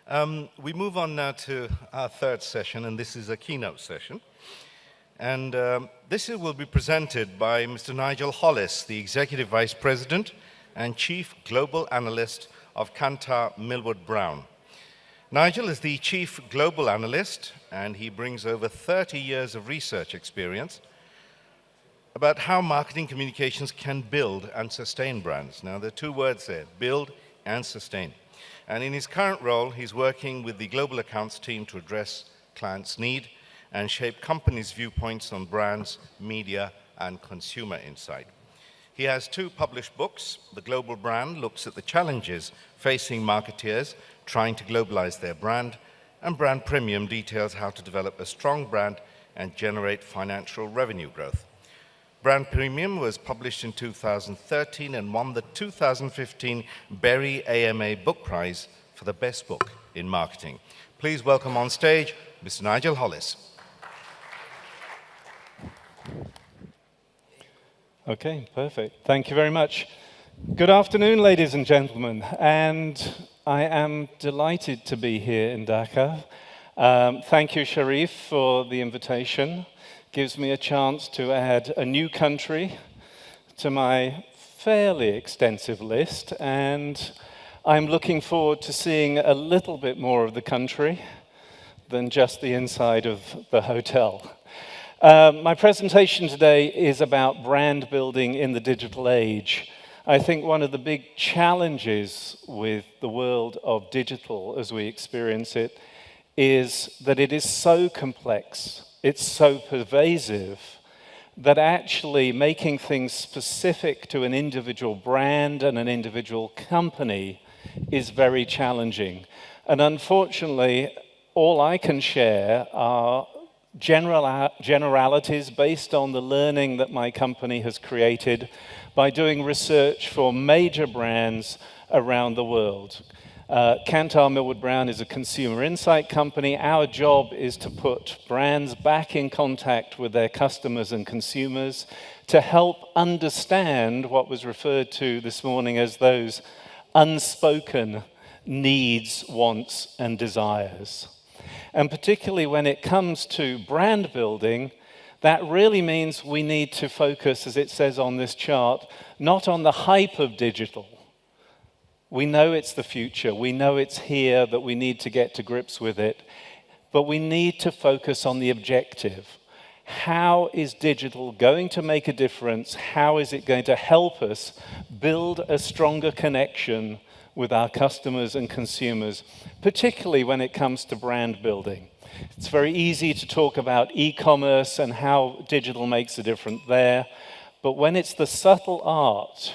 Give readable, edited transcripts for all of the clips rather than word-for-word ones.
We move on now to our third session, and this is a keynote session. And this will be presented by Mr. Nigel Hollis, the Executive Vice President and Chief Global Analyst of Kantar Milward Brown. Nigel is the Chief Global Analyst, and he brings over 30 years of research experience about how marketing communications can build and sustain brands. Now, there are two words there, build and sustain. And in his current role, he's working with the global accounts team to address clients' need and shape companies' viewpoints on brands, media, and consumer insight. He has two published books. The Global Brand looks at the challenges facing marketeers trying to globalize their brand, and Brand Premium details how to develop a strong brand and generate financial revenue growth. Brand Premium was published in 2013 and won the 2015 Berry AMA Book Prize for the best book in marketing. Please welcome on stage Mr. Nigel Hollis. Okay, perfect. Thank you very much. Good afternoon, ladies and gentlemen, and I am delighted to be here in Dhaka. Thank you, Sharif, for the invitation. Gives me a chance to add a new country to my fairly extensive list, and I'm looking forward to seeing a little bit more of the country than just the inside of the hotel. My presentation today is about brand building in the digital age. I think one of the big challenges with the world of digital as we experience it is that it is so complex. It's so pervasive that actually making things specific to an individual brand and an individual company is very challenging. And unfortunately, all I can share are generalities based on the learning that my company has created by doing research for major brands around the world. Kantar Milward Brown is a consumer insight company. Our job is to put brands back in contact with their customers and consumers to help understand what was referred to this morning as those unspoken needs, wants, and desires. And particularly when it comes to brand building, that really means we need to focus, as it says on this chart, not on the hype of digital. We know it's the future. We know it's here, that we need to get to grips with it. But we need to focus on the objective. How is digital going to make a difference? How is it going to help us build a stronger connection with our customers and consumers, particularly when it comes to brand building? It's very easy to talk about e-commerce and how digital makes a difference there. But when it's the subtle art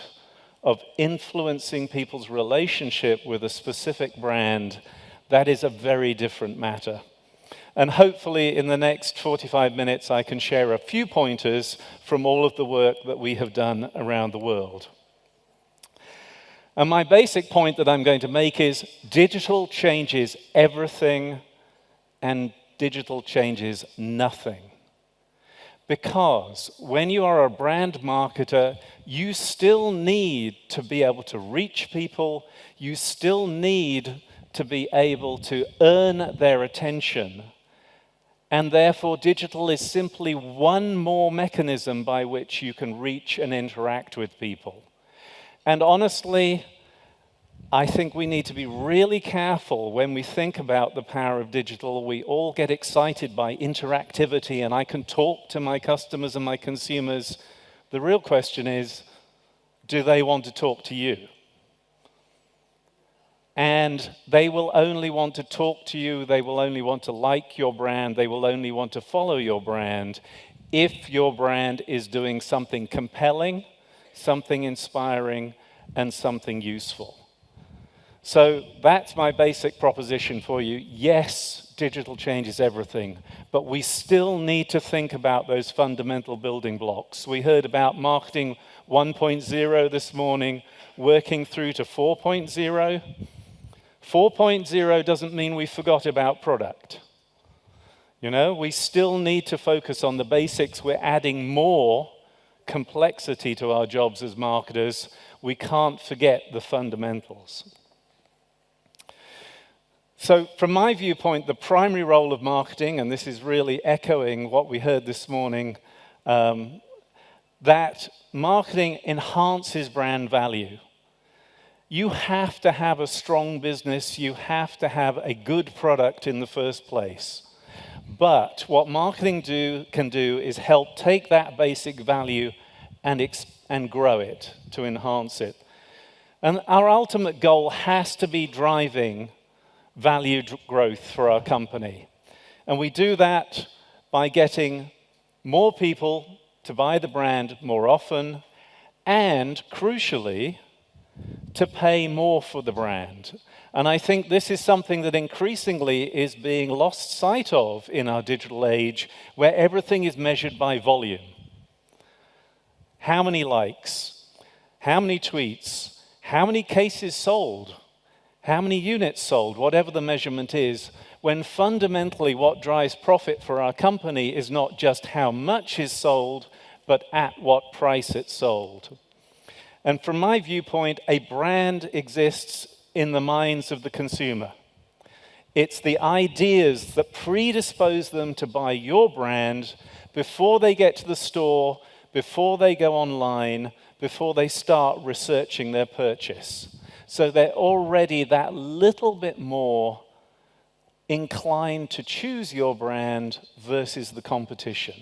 of influencing people's relationship with a specific brand, that is a very different matter. And hopefully in the next 45 minutes, I can share a few pointers from all of the work that we have done around the world. And my basic point that I'm going to make is digital changes everything and digital changes nothing. Because when you are a brand marketer, you still need to be able to reach people. You still need to be able to earn their attention. And therefore, digital is simply one more mechanism by which you can reach and interact with people. And honestly, I think we need to be really careful when we think about the power of digital. We all get excited by interactivity, and I can talk to my customers and my consumers. The real question is, do they want to talk to you? And they will only want to talk to you, they will only want to like your brand, they will only want to follow your brand if your brand is doing something compelling, something inspiring, and something useful. So that's my basic proposition for you. Yes, digital changes everything, but we still need to think about those fundamental building blocks. We heard about marketing 1.0 this morning, working through to 4.0. 4.0 doesn't mean we forgot about product. You know, we still need to focus on the basics. We're adding more complexity to our jobs as marketers. We can't forget the fundamentals. So from my viewpoint, the primary role of marketing, and this is really echoing what we heard this morning, that marketing enhances brand value. You have to have a strong business. You have to have a good product in the first place. But what marketing can do is help take that basic value and grow it, to enhance it. And our ultimate goal has to be driving value growth for our company. And we do that by getting more people to buy the brand more often and, crucially, to pay more for the brand. And I think this is something that increasingly is being lost sight of in our digital age, where everything is measured by volume. How many likes? How many tweets? How many cases sold? How many units sold? Whatever the measurement is, when fundamentally what drives profit for our company is not just how much is sold, but at what price it's sold. And from my viewpoint, a brand exists in the minds of the consumer. It's the ideas that predispose them to buy your brand before they get to the store, before they go online, before they start researching their purchase. So they're already that little bit more inclined to choose your brand versus the competition.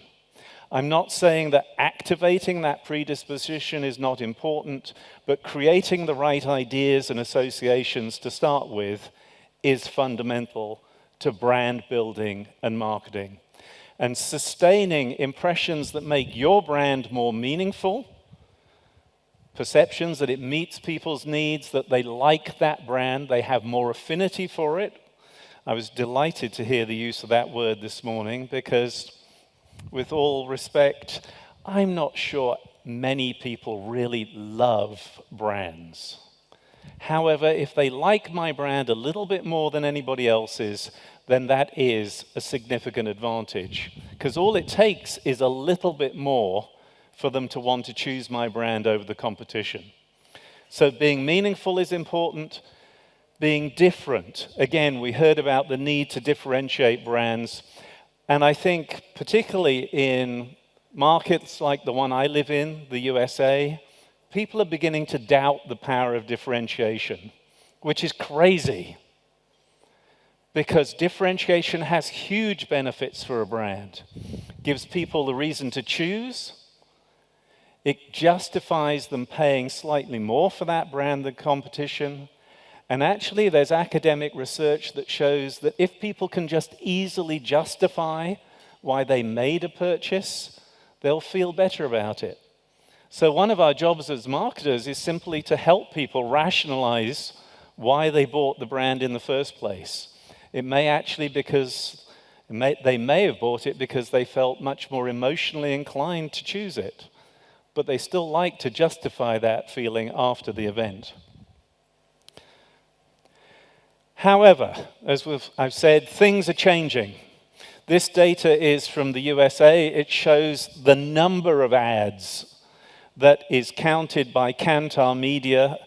I'm not saying that activating that predisposition is not important, but creating the right ideas and associations to start with is fundamental to brand building and marketing. And sustaining impressions that make your brand more meaningful, perceptions that it meets people's needs, that they like that brand, they have more affinity for it. I was delighted to hear the use of that word this morning because, with all respect, I'm not sure many people really love brands. However, if they like my brand a little bit more than anybody else's, then that is a significant advantage. Because all it takes is a little bit more for them to want to choose my brand over the competition. So being meaningful is important. Being different. Again, we heard about the need to differentiate brands. And I think particularly in markets like the one I live in, the USA, people are beginning to doubt the power of differentiation, which is crazy. Because differentiation has huge benefits for a brand. It gives people the reason to choose. It justifies them paying slightly more for that brand than competition. And actually, there's academic research that shows that if people can just easily justify why they made a purchase, they'll feel better about it. So one of our jobs as marketers is simply to help people rationalize why they bought the brand in the first place. It may actually they may have bought it because they felt much more emotionally inclined to choose it. But they still like to justify that feeling after the event. However, as I've said, things are changing. This data is from the USA. It shows the number of ads that is counted by Kantar Media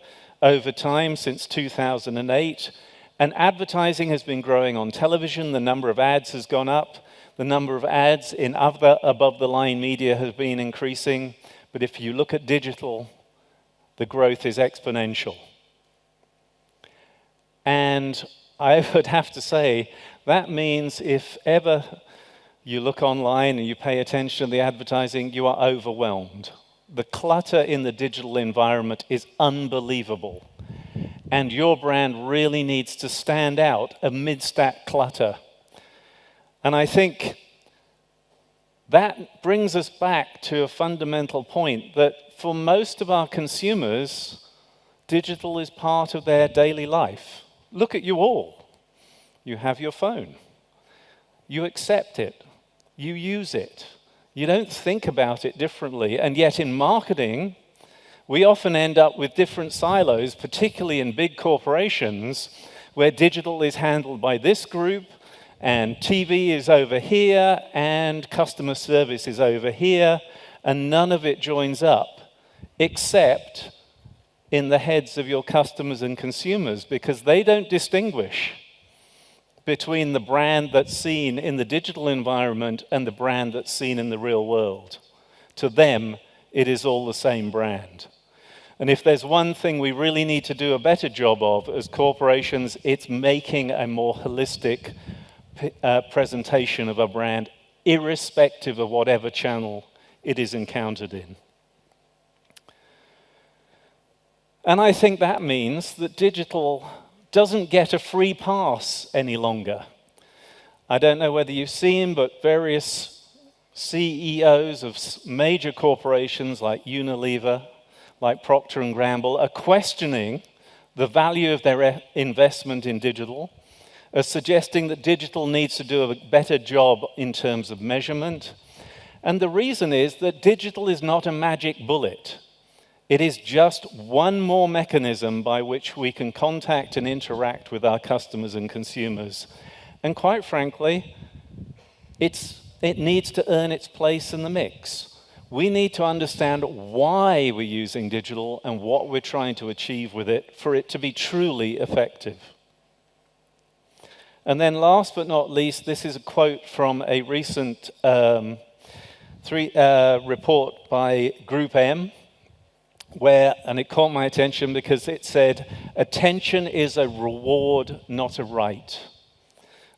over time since 2008. And advertising has been growing on television. The number of ads has gone up. The number of ads in other above-the-line media has been increasing. But if you look at digital, the growth is exponential. And I would have to say, that means if ever you look online and you pay attention to the advertising, you are overwhelmed. The clutter in the digital environment is unbelievable. And your brand really needs to stand out amidst that clutter. And I think that brings us back to a fundamental point that for most of our consumers, digital is part of their daily life. Look at you all. You have your phone. You accept it. You use it. You don't think about it differently. And yet in marketing, we often end up with different silos, particularly in big corporations, where digital is handled by this group, and TV is over here, and customer service is over here, and none of it joins up, except in the heads of your customers and consumers, because they don't distinguish between the brand that's seen in the digital environment and the brand that's seen in the real world. To them, it is all the same brand. And if there's one thing we really need to do a better job of as corporations, it's making a more holistic presentation of a brand, irrespective of whatever channel it is encountered in. And I think that means that digital doesn't get a free pass any longer. I don't know whether you've seen, but various CEOs of major corporations like Unilever, like Procter & Gamble, are questioning the value of their investment in digital, are suggesting that digital needs to do a better job in terms of measurement. And the reason is that digital is not a magic bullet. It is just one more mechanism by which we can contact and interact with our customers and consumers. And quite frankly, it needs to earn its place in the mix. We need to understand why we're using digital and what we're trying to achieve with it for it to be truly effective. And then last but not least, this is a quote from a recent report by Group M, and it caught my attention because it said, attention is a reward, not a right.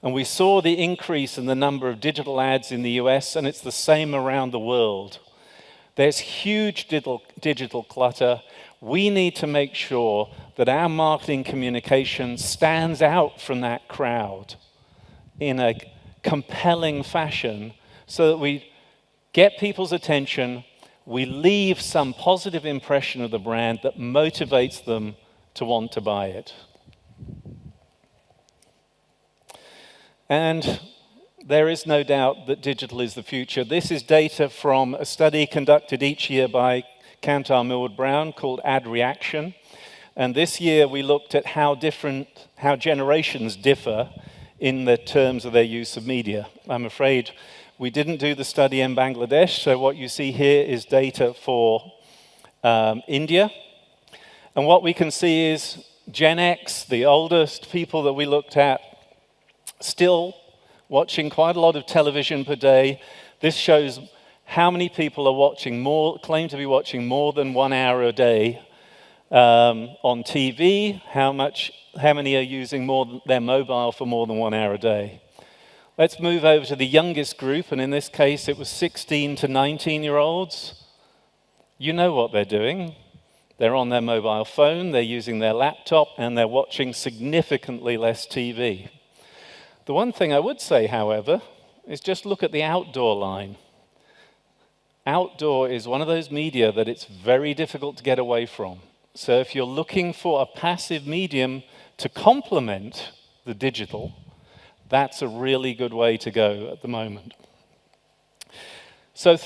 And we saw the increase in the number of digital ads in the US, and it's the same around the world. There's huge digital clutter. We need to make sure that our marketing communication stands out from that crowd in a compelling fashion so that we get people's attention, we leave some positive impression of the brand that motivates them to want to buy it. And there is no doubt that digital is the future. This is data from a study conducted each year by Kantar Milward Brown called Ad Reaction. And this year we looked at how generations differ in the terms of their use of media. I'm afraid we didn't do the study in Bangladesh, so what you see here is data for India. And what we can see is Gen X, the oldest people that we looked at, still watching quite a lot of television per day. This shows how many people are claim to be watching more than 1 hour a day on TV, how many are using their mobile for more than 1 hour a day. Let's move over to the youngest group, and in this case it was 16 to 19-year-olds. You know what they're doing. They're on their mobile phone, they're using their laptop, and they're watching significantly less TV. The one thing I would say, however, is just look at the outdoor line. Outdoor is one of those media that it's very difficult to get away from. So if you're looking for a passive medium to complement the digital, that's a really good way to go at the moment. So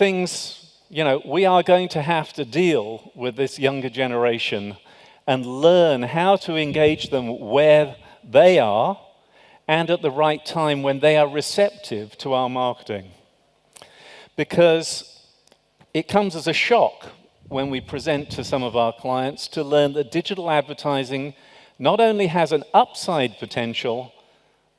we are going to have to deal with this younger generation and learn how to engage them where they are and at the right time when they are receptive to our marketing. Because it comes as a shock when we present to some of our clients to learn that digital advertising not only has an upside potential,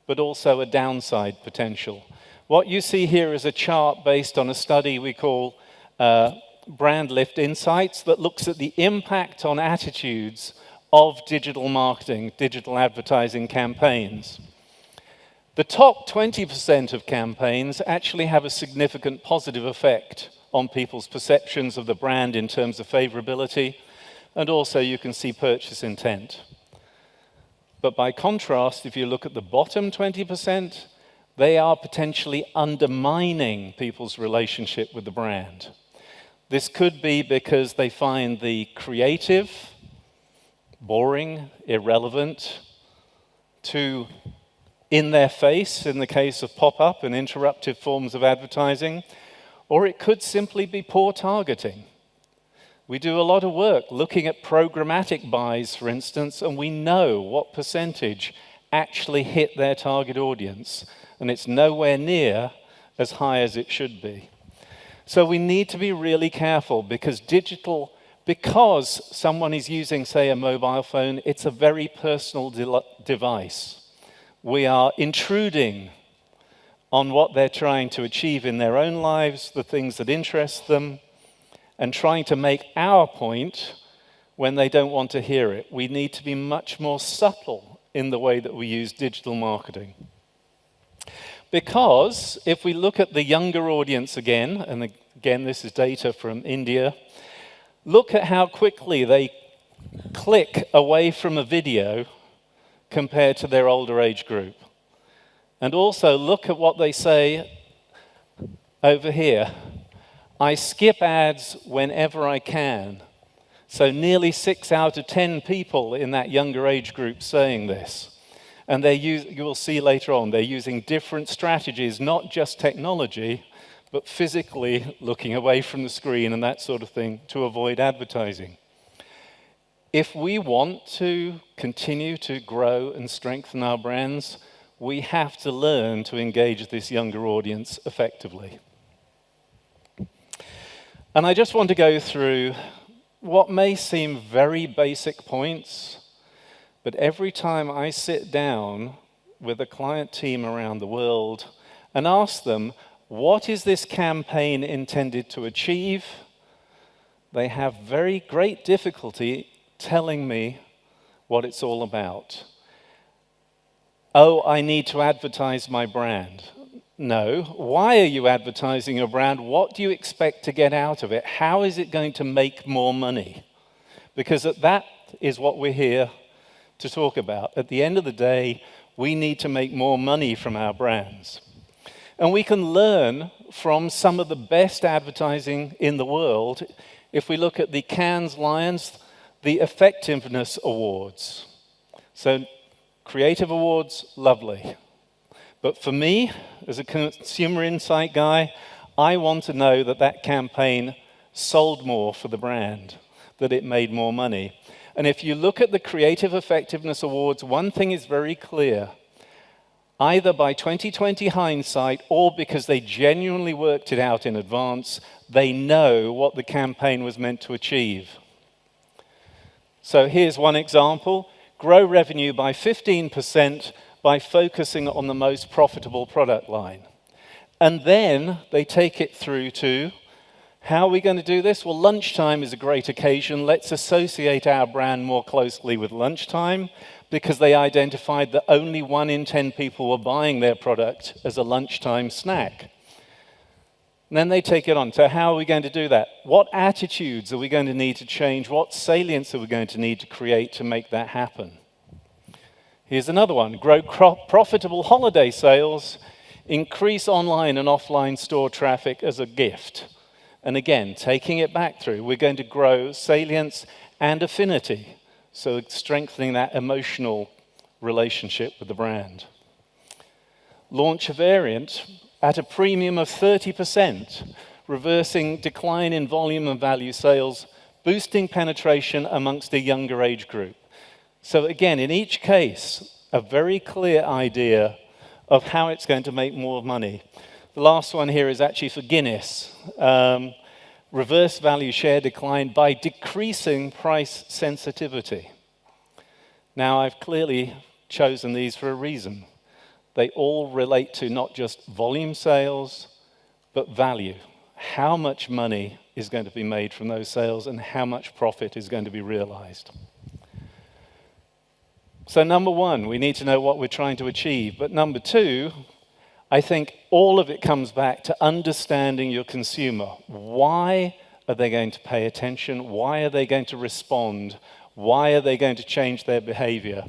but also a downside potential. What you see here is a chart based on a study we call Brand Lift Insights that looks at the impact on attitudes of digital marketing, digital advertising campaigns. The top 20% of campaigns actually have a significant positive effect on people's perceptions of the brand in terms of favorability, and also you can see purchase intent. But by contrast, if you look at the bottom 20%, they are potentially undermining people's relationship with the brand. This could be because they find the creative boring, irrelevant, too in their face in the case of pop-up and interruptive forms of advertising, or it could simply be poor targeting. We do a lot of work looking at programmatic buys, for instance, and we know what percentage actually hit their target audience, and it's nowhere near as high as it should be. So we need to be really careful because someone is using, say, a mobile phone, it's a very personal device. We are intruding on what they're trying to achieve in their own lives, the things that interest them, and trying to make our point when they don't want to hear it. We need to be much more subtle in the way that we use digital marketing. Because if we look at the younger audience again, and again this is data from India, look at how quickly they click away from a video compared to their older age group. And also look at what they say over here. I skip ads whenever I can. So nearly 6 out of 10 people in that younger age group saying this. And you will see later on, they're using different strategies, not just technology, but physically looking away from the screen and that sort of thing to avoid advertising. If we want to continue to grow and strengthen our brands, we have to learn to engage this younger audience effectively. And I just want to go through what may seem very basic points, but every time I sit down with a client team around the world and ask them, what is this campaign intended to achieve? They have very great difficulty telling me what it's all about. Oh, I need to advertise my brand. No. Why are you advertising your brand? What do you expect to get out of it? How is it going to make more money? Because that is what we're here to talk about. At the end of the day, we need to make more money from our brands. And we can learn from some of the best advertising in the world if we look at the Cannes Lions, the Effectiveness Awards. So, creative awards, lovely. But for me, as a consumer insight guy, I want to know that that campaign sold more for the brand, that it made more money. And if you look at the Creative Effectiveness Awards, one thing is very clear. Either by 2020 hindsight or because they genuinely worked it out in advance, they know what the campaign was meant to achieve. So here's one example. Grow revenue by 15% by focusing on the most profitable product line. And then they take it through to, how are we going to do this? Well, lunchtime is a great occasion. Let's associate our brand more closely with lunchtime, because they identified that only 1 in 10 people were buying their product as a lunchtime snack. And then they take it on. So how are we going to do that? What attitudes are we going to need to change? What salience are we going to need to create to make that happen? Here's another one. Grow profitable holiday sales, increase online and offline store traffic as a gift. And again, taking it back through, we're going to grow salience and affinity. So strengthening that emotional relationship with the brand. Launch a variant at a premium of 30%, reversing decline in volume and value sales, boosting penetration amongst a younger age group. So again, in each case, a very clear idea of how it's going to make more money. The last one here is actually for Guinness. Reverse value share decline by decreasing price sensitivity. Now, I've clearly chosen these for a reason. They all relate to not just volume sales, but value. How much money is going to be made from those sales and how much profit is going to be realized. So number one, we need to know what we're trying to achieve. But number two, I think all of it comes back to understanding your consumer. Why are they going to pay attention? Why are they going to respond? Why are they going to change their behavior?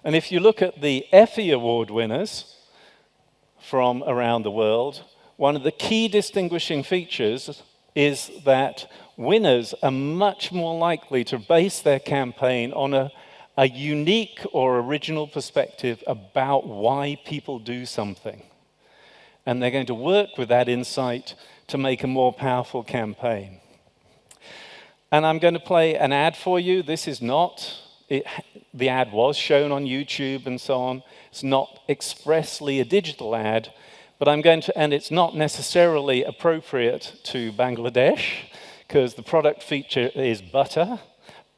And if you look at the Effie Award winners from around the world, one of the key distinguishing features is that winners are much more likely to base their campaign on a unique or original perspective about why people do something. And they're going to work with that insight to make a more powerful campaign. And I'm going to play an ad for you. This is not, the ad was shown on YouTube and so on. It's not expressly a digital ad, but I'm going to, and it's not necessarily appropriate to Bangladesh, because the product feature is butter,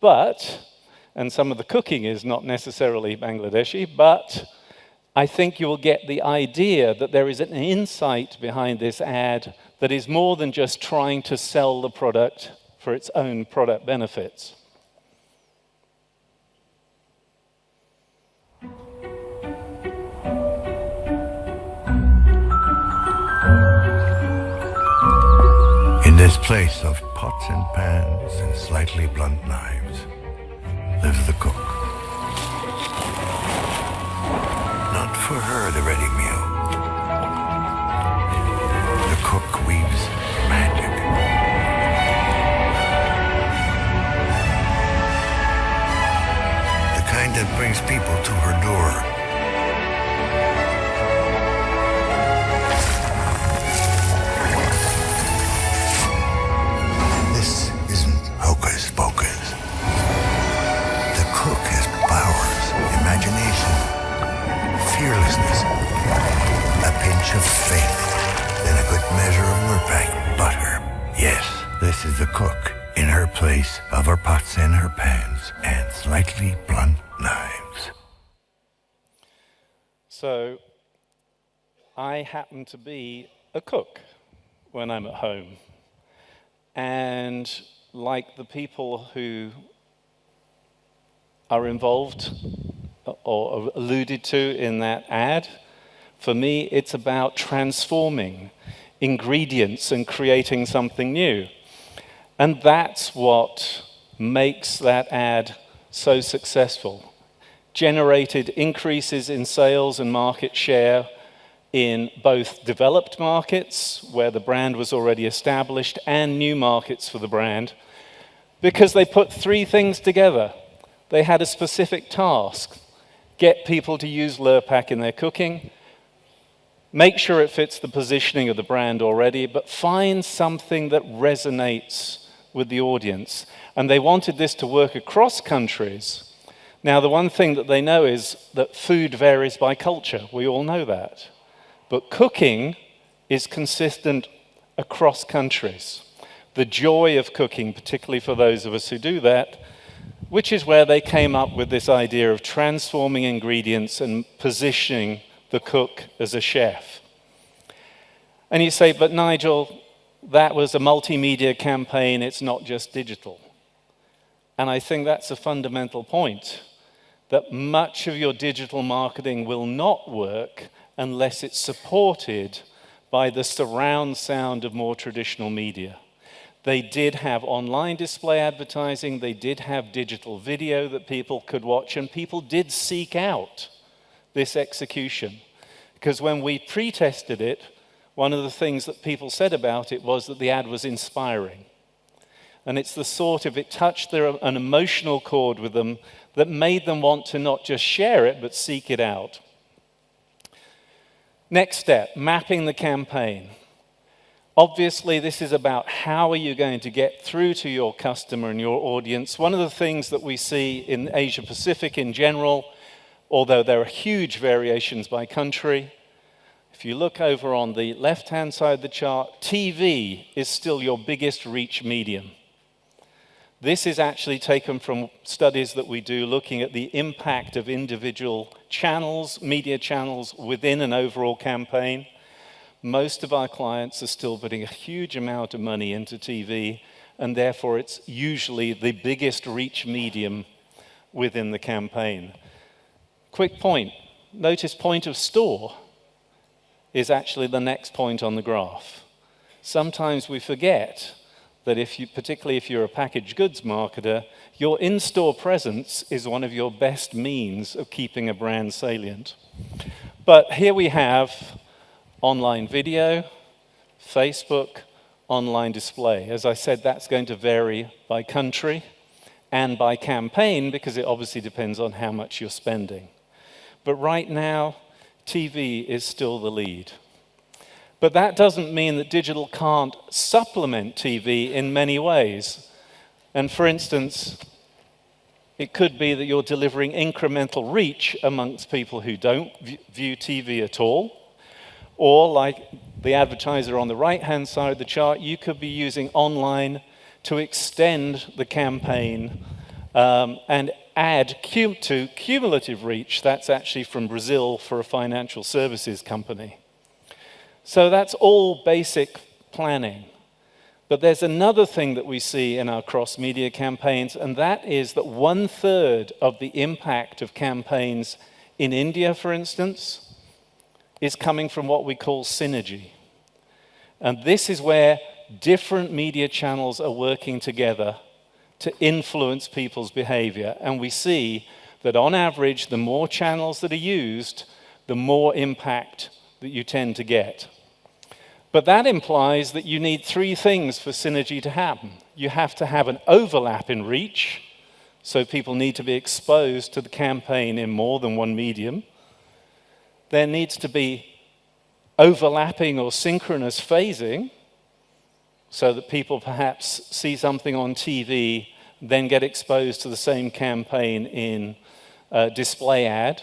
but and some of the cooking is not necessarily Bangladeshi, but I think you will get the idea that there is an insight behind this ad that is more than just trying to sell the product for its own product benefits. In this place of pots and pans and slightly blunt knives lives the cook. Not for her the ready meal. The cook weaves magic. The kind that brings people to her door. This isn't hocus pocus. The cook has powers, imagination, fearlessness, a pinch of faith, and a good measure of Lurpak butter. Yes, this is the cook in her place of her pots and her pans and slightly blunt knives. So, I happen to be a cook when I'm at home. And like the people who are involved or alluded to in that ad, for me it's about transforming ingredients and creating something new. And that's what makes that ad so successful. Generated increases in sales and market share in both developed markets, where the brand was already established, and new markets for the brand, because they put three things together. They had a specific task: get people to use Lurpak in their cooking, make sure it fits the positioning of the brand already, but find something that resonates with the audience. And they wanted this to work across countries. Now, the one thing that they know is that food varies by culture. We all know that. But cooking is consistent across countries. The joy of cooking, particularly for those of us who do that, which is where they came up with this idea of transforming ingredients and positioning the cook as a chef. And you say, but Nigel, that was a multimedia campaign, it's not just digital. And I think that's a fundamental point, that much of your digital marketing will not work unless it's supported by the surround sound of more traditional media. They did have online display advertising, they did have digital video that people could watch, and people did seek out this execution. Because when we pre-tested it, one of the things that people said about it was that the ad was inspiring. And it's the sort of, it touched an emotional chord with them that made them want to not just share it, but seek it out. Next step, mapping the campaign. Obviously, this is about how are you going to get through to your customer and your audience. One of the things that we see in Asia Pacific in general, although there are huge variations by country, if you look over on the left-hand side of the chart, TV is still your biggest reach medium. This is actually taken from studies that we do looking at the impact of individual channels, media channels within an overall campaign. Most of our clients are still putting a huge amount of money into TV, and therefore it's usually the biggest reach medium within the campaign. Quick point, notice point of store is actually the next point on the graph. Sometimes we forget that particularly if you're a packaged goods marketer, your in-store presence is one of your best means of keeping a brand salient. But here we have online video, Facebook, online display. As I said, that's going to vary by country and by campaign because it obviously depends on how much you're spending. But right now, TV is still the lead. But that doesn't mean that digital can't supplement TV in many ways. And for instance, it could be that you're delivering incremental reach amongst people who don't view TV at all. Or like the advertiser on the right-hand side of the chart, you could be using online to extend the campaign and add to cumulative reach, that's actually from Brazil for a financial services company. So that's all basic planning. But there's another thing that we see in our cross-media campaigns, and that is that 1/3 of the impact of campaigns in India, for instance, is coming from what we call synergy. And this is where different media channels are working together to influence people's behavior. And we see that on average, the more channels that are used, the more impact that you tend to get. But that implies that you need three things for synergy to happen. You have to have an overlap in reach, so people need to be exposed to the campaign in more than one medium. There needs to be overlapping or synchronous phasing, so that people perhaps see something on TV, then get exposed to the same campaign in a display ad.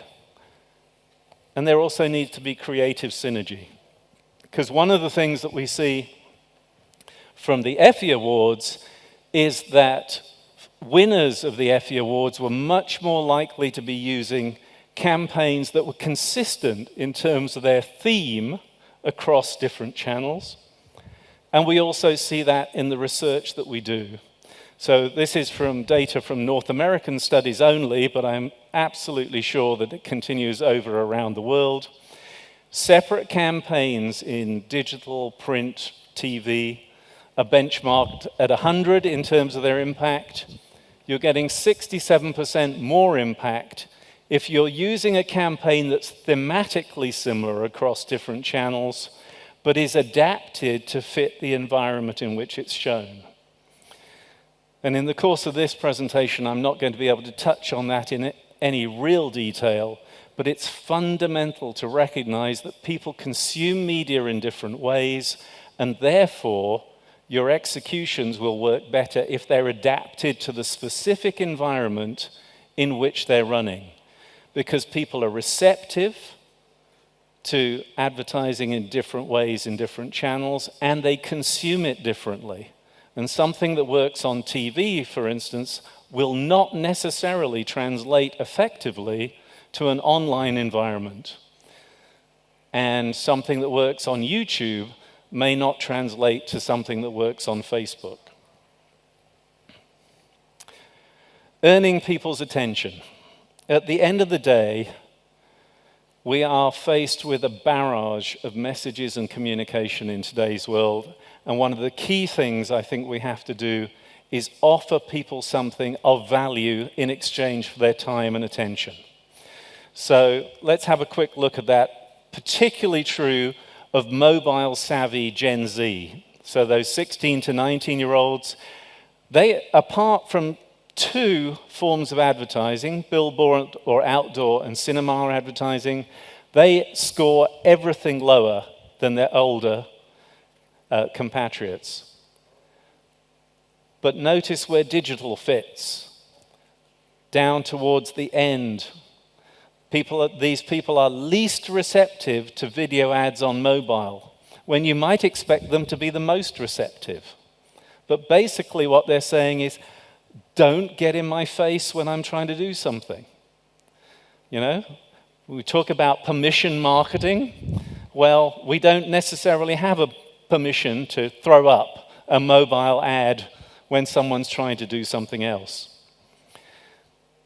And there also needs to be creative synergy. Because one of the things that we see from the Effie Awards is that winners of the Effie Awards were much more likely to be using campaigns that were consistent in terms of their theme across different channels. And we also see that in the research that we do. So this is from data from North American studies only, but I'm absolutely sure that it continues over around the world. Separate campaigns in digital, print, TV are benchmarked at 100 in terms of their impact. You're getting 67% more impact if you're using a campaign that's thematically similar across different channels, but is adapted to fit the environment in which it's shown. And in the course of this presentation, I'm not going to be able to touch on that in any real detail, but it's fundamental to recognize that people consume media in different ways, and therefore your executions will work better if they're adapted to the specific environment in which they're running. Because people are receptive to advertising in different ways in different channels, and they consume it differently. And something that works on TV, for instance, will not necessarily translate effectively to an online environment. And something that works on YouTube may not translate to something that works on Facebook. Earning people's attention. At the end of the day, we are faced with a barrage of messages and communication in today's world. And one of the key things I think we have to do is offer people something of value in exchange for their time and attention. So let's have a quick look at that, particularly true of mobile-savvy Gen Z. So those 16 to 19-year-olds, they, apart from two forms of advertising, billboard or outdoor and cinema advertising, they score everything lower than their older compatriots. But notice where digital fits. Down towards the end. These people are least receptive to video ads on mobile, when you might expect them to be the most receptive. But basically what they're saying is, don't get in my face when I'm trying to do something. You know, we talk about permission marketing. Well, we don't necessarily have a permission to throw up a mobile ad when someone's trying to do something else.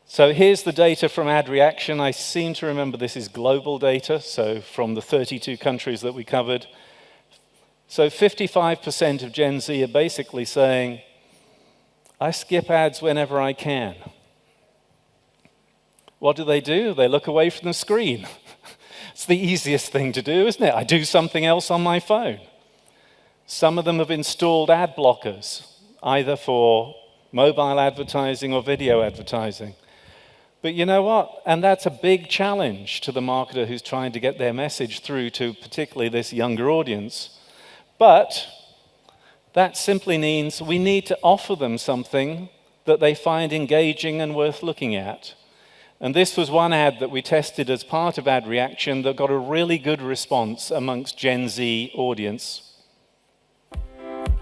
So here's the data from Ad Reaction. I seem to remember this is global data, so from the 32 countries that we covered. So 55% of Gen Z are basically saying, I skip ads whenever I can. What do? They look away from the screen. It's the easiest thing to do, isn't it? I do something else on my phone. Some of them have installed ad blockers, either for mobile advertising or video advertising. But you know what? And that's a big challenge to the marketer who's trying to get their message through to particularly this younger audience. But that simply means we need to offer them something that they find engaging and worth looking at. And this was one ad that we tested as part of Ad Reaction that got a really good response amongst Gen Z audience.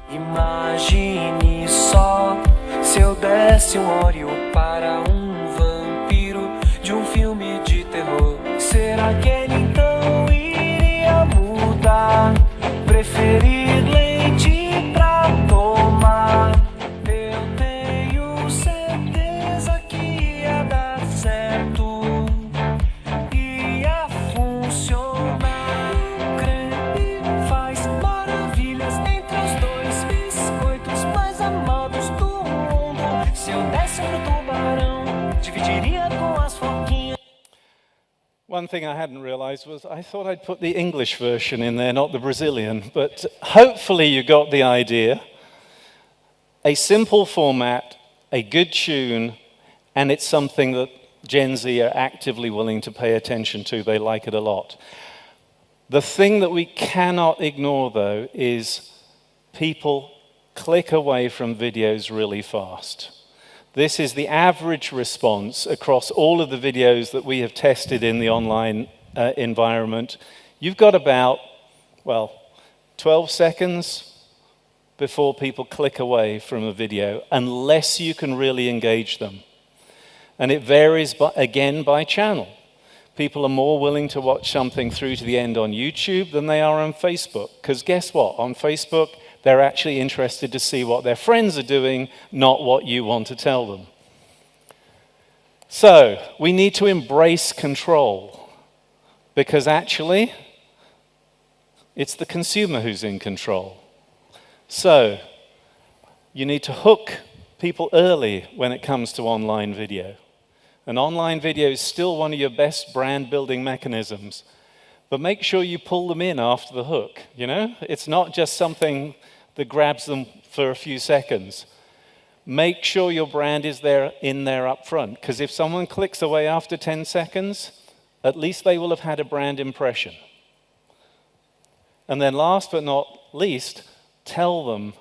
Imagine só Se eu desse óleo para vampiro de filme de terror, será que ele então iria mudar? Preferir leite pra tomar? Eu tenho certeza que ia dar certo, ia funcionar. O creme faz maravilhas entre os dois biscoitos mais amados do mundo. Se eu desse pro tubarão, dividiria com as foquinhas. One thing I hadn't realized was I thought I'd put the English version in there, not the Brazilian, but hopefully you got the idea. A simple format, a good tune, and it's something that Gen Z are actively willing to pay attention to. They like it a lot. The thing that we cannot ignore, though, is people click away from videos really fast. This is the average response across all of the videos that we have tested in the online environment. You've got about, 12 seconds before people click away from a video, unless you can really engage them. And it varies, again, by channel. People are more willing to watch something through to the end on YouTube than they are on Facebook. Because guess what? On Facebook, they're actually interested to see what their friends are doing, not what you want to tell them. So, we need to embrace control, because actually, it's the consumer who's in control. So, you need to hook people early when it comes to online video. And online video is still one of your best brand building mechanisms. But make sure you pull them in after the hook, you know? It's not just something that grabs them for a few seconds. Make sure your brand is in there up front, because if someone clicks away after 10 seconds, at least they will have had a brand impression. And then last but not least, tell them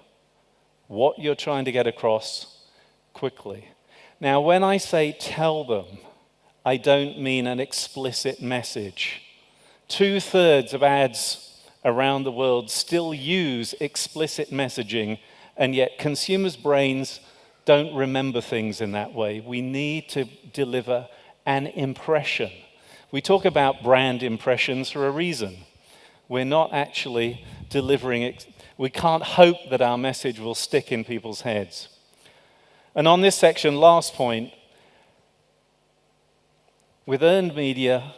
what you're trying to get across quickly. Now, when I say tell them, I don't mean an explicit message. 2/3 of ads around the world still use explicit messaging, and yet consumers' brains don't remember things in that way. We need to deliver an impression. We talk about brand impressions for a reason. We're not actually delivering it. We can't hope that our message will stick in people's heads. And on this section, last point, with earned media,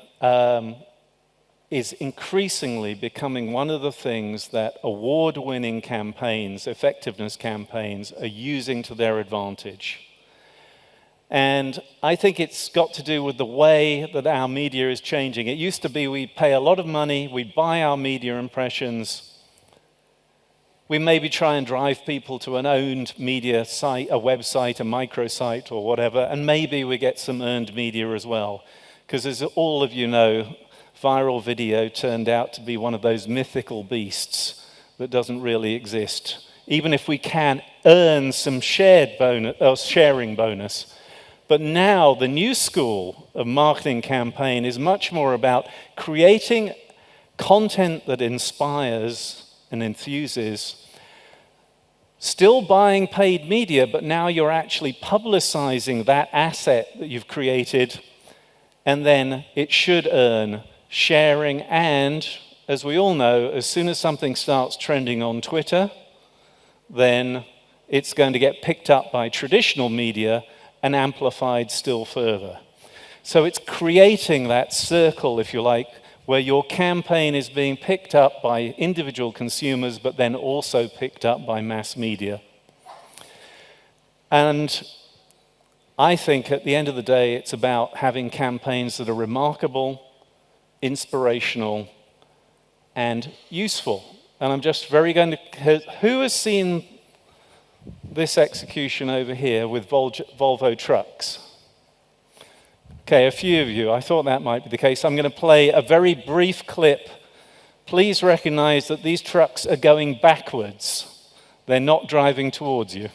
is increasingly becoming one of the things that award-winning campaigns, effectiveness campaigns, are using to their advantage. And I think it's got to do with the way that our media is changing. It used to be we pay a lot of money, we buy our media impressions, we maybe try and drive people to an owned media site, a website, a microsite, or whatever, and maybe we get some earned media as well. Because as all of you know, viral video turned out to be one of those mythical beasts that doesn't really exist. Even if we can earn some sharing bonus. But now the new school of marketing campaign is much more about creating content that inspires and enthuses, still buying paid media, but now you're actually publicizing that asset that you've created, and then it should earn sharing, and, as we all know, as soon as something starts trending on Twitter, then it's going to get picked up by traditional media and amplified still further. So it's creating that circle, if you like, where your campaign is being picked up by individual consumers, but then also picked up by mass media. And I think at the end of the day, it's about having campaigns that are remarkable, inspirational, and useful. And I'm just who has seen this execution over here with Volvo trucks? Okay, a few of you. I thought that might be the case. I'm going to play a very brief clip. Please recognize that these trucks are going backwards. They're not driving towards you.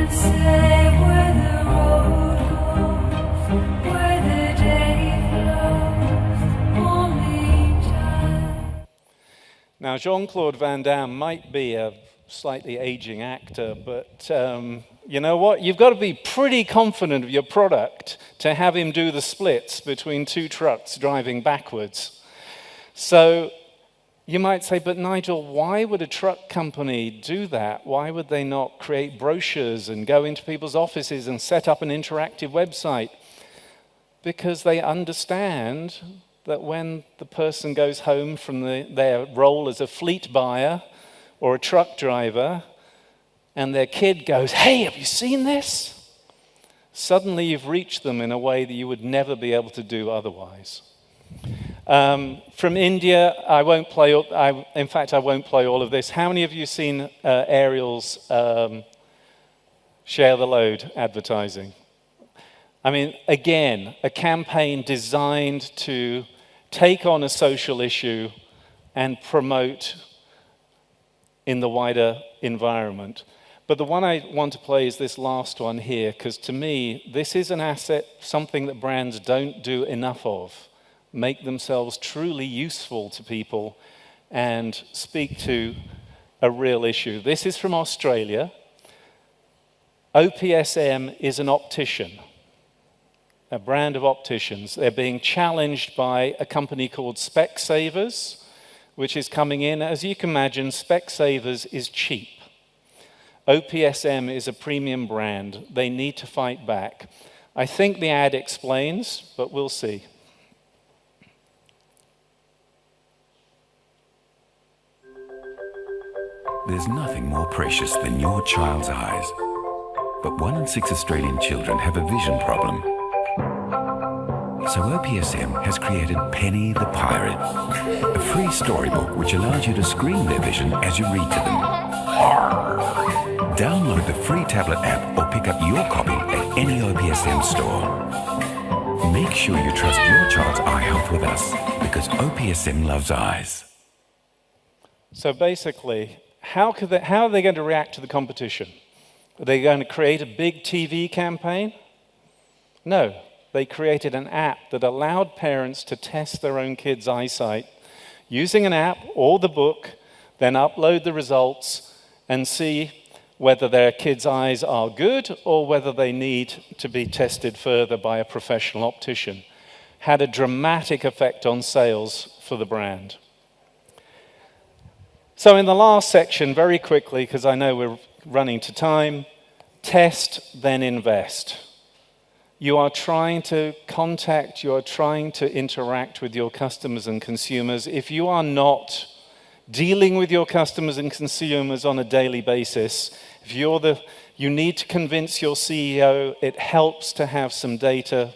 Say where the road goes, where the day flows. Now, Jean-Claude Van Damme might be a slightly aging actor, but you know what? You've got to be pretty confident of your product to have him do the splits between two trucks driving backwards. So you might say, but Nigel, why would a truck company do that? Why would they not create brochures and go into people's offices and set up an interactive website? Because they understand that when the person goes home from their role as a fleet buyer or a truck driver, and their kid goes, hey, have you seen this? Suddenly you've reached them in a way that you would never be able to do otherwise. From India, I won't play all of this. How many of you seen Ariel's Share the Load advertising? I mean, again, a campaign designed to take on a social issue and promote in the wider environment. But the one I want to play is this last one here, because to me, this is an asset, something that brands don't do enough of. Make themselves truly useful to people and speak to a real issue. This is from Australia. OPSM is an optician, a brand of opticians. They're being challenged by a company called Specsavers, which is coming in. As you can imagine, Specsavers is cheap. OPSM is a premium brand. They need to fight back. I think the ad explains, but we'll see. There's nothing more precious than your child's eyes. But 1 in 6 Australian children have a vision problem. So OPSM has created Penny the Pirate, a free storybook which allows you to screen their vision as you read to them. Download the free tablet app or pick up your copy at any OPSM store. Make sure you trust your child's eye health with us, because OPSM loves eyes. So basically, how are they going to react to the competition? Are they going to create a big TV campaign? No. They created an app that allowed parents to test their own kids' eyesight using an app or the book, then upload the results and see whether their kids' eyes are good or whether they need to be tested further by a professional optician. Had a dramatic effect on sales for the brand. So in the last section, very quickly, because I know we're running to time, test, then invest. You are trying to contact, you are trying to interact with your customers and consumers. If you are not dealing with your customers and consumers on a daily basis, if you need to convince your CEO, it helps to have some data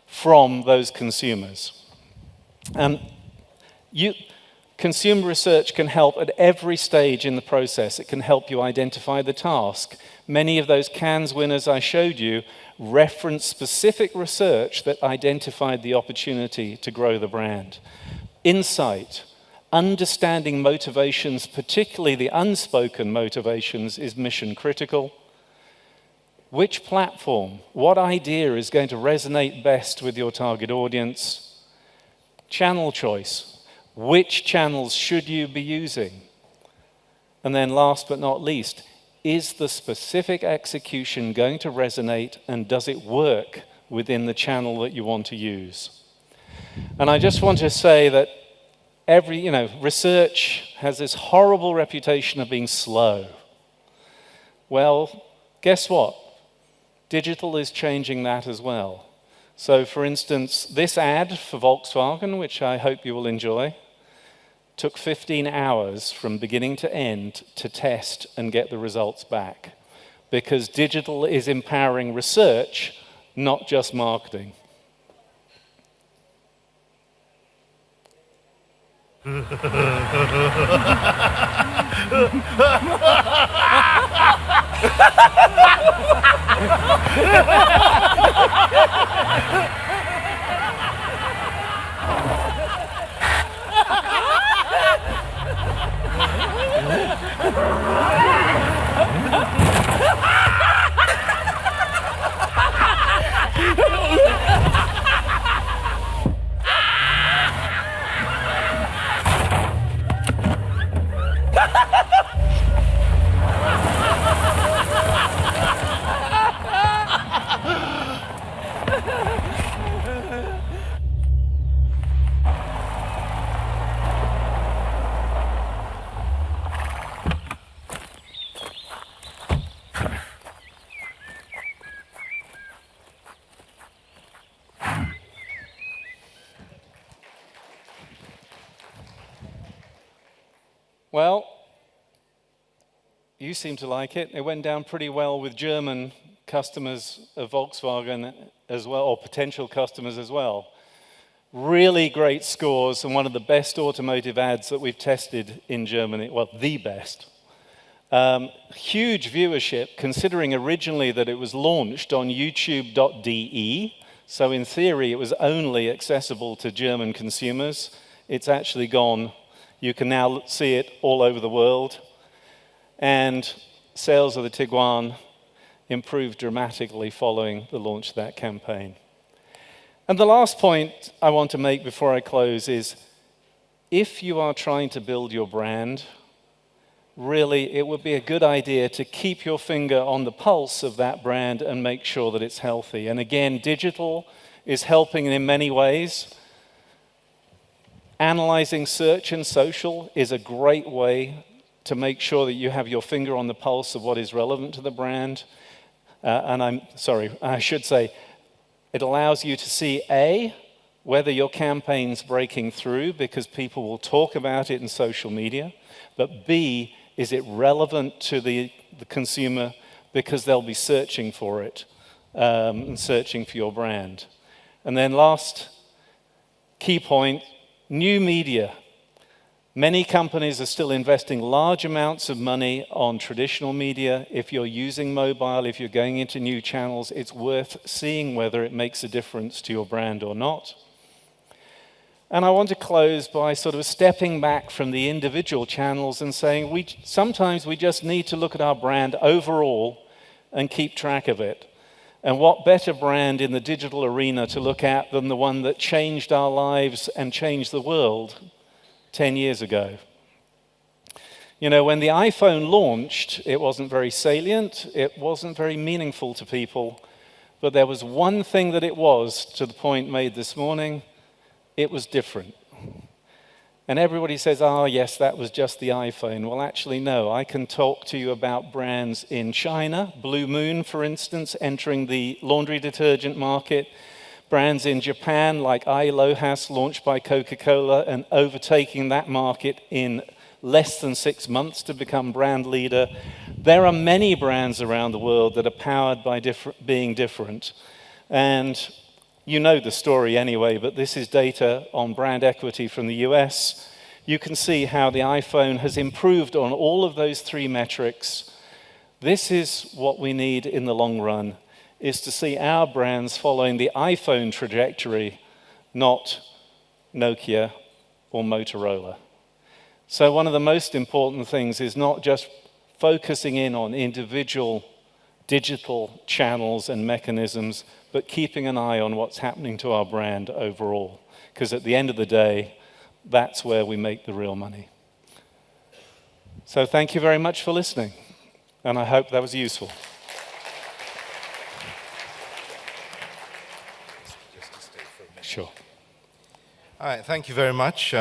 from those consumers. And consumer research can help at every stage in the process. It can help you identify the task. Many of those Cannes winners I showed you reference specific research that identified the opportunity to grow the brand. Insight, understanding motivations, particularly the unspoken motivations, is mission critical. Which platform, what idea is going to resonate best with your target audience? Channel choice, which channels should you be using? And then last but not least, is the specific execution going to resonate, and does it work within the channel that you want to use? And I just want to say that research has this horrible reputation of being slow. Well, guess what? Digital is changing that as well. So for instance, this ad for Volkswagen, which I hope you will enjoy, took 15 hours from beginning to end to test and get the results back, because digital is empowering research, not just marketing. Well, you seem to like it. It went down pretty well with German customers of Volkswagen as well, or potential customers as well. Really great scores and one of the best automotive ads that we've tested in Germany, well, the best. Huge viewership, considering originally that it was launched on youtube.de, so in theory it was only accessible to German consumers. It's actually gone. You can now see it all over the world. And sales of the Tiguan improved dramatically following the launch of that campaign. And the last point I want to make before I close is, if you are trying to build your brand, really it would be a good idea to keep your finger on the pulse of that brand and make sure that it's healthy. And again, digital is helping in many ways. Analyzing search and social is a great way to make sure that you have your finger on the pulse of what is relevant to the brand. I should say, it allows you to see, A, whether your campaign's breaking through because people will talk about it in social media, but B, is it relevant to the consumer because they'll be searching for it and searching for your brand. And then last key point, new media. Many companies are still investing large amounts of money on traditional media. If you're using mobile, if you're going into new channels, it's worth seeing whether it makes a difference to your brand or not. And I want to close by sort of stepping back from the individual channels and saying sometimes we just need to look at our brand overall and keep track of it. And what better brand in the digital arena to look at than the one that changed our lives and changed the world 10 years ago. You know, when the iPhone launched, it wasn't very salient, it wasn't very meaningful to people, but there was one thing that it was, to the point made this morning, it was different. And everybody says, oh yes, that was just the iPhone. Well, actually, no. I can talk to you about brands in China, Blue Moon, for instance, entering the laundry detergent market, brands in Japan like Alojas, launched by Coca-Cola and overtaking that market in less than 6 months to become brand leader. There are many brands around the world that are powered by being different. And you know the story anyway, but this is data on brand equity from the US. You can see how the iPhone has improved on all of those 3 metrics. This is what we need in the long run, is to see our brands following the iPhone trajectory, not Nokia or Motorola. So one of the most important things is not just focusing in on individual digital channels and mechanisms, but keeping an eye on what's happening to our brand overall. Because at the end of the day, that's where we make the real money. So thank you very much for listening, and I hope that was useful. Sure. All right, thank you very much.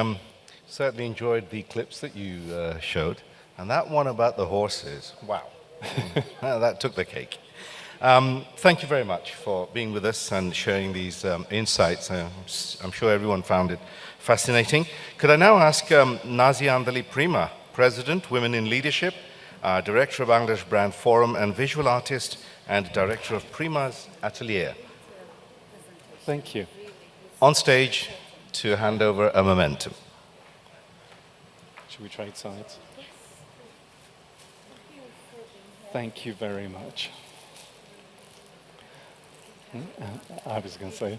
Certainly enjoyed the clips that you showed. And that one about the horses, wow. That took the cake. Thank you very much for being with us and sharing these insights. I'm sure everyone found it fascinating. Could I now ask Nazia Andali Prima, President, Women in Leadership, Director of Bangladesh Brand Forum, and visual artist and Director of Prima's Atelier. Thank you. On stage to hand over a momentum. Should we trade sides? Yes. Thank you very much. I was going to say,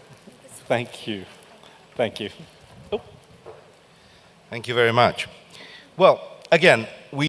thank you. Thank you. Oh. Thank you very much. Well, again, we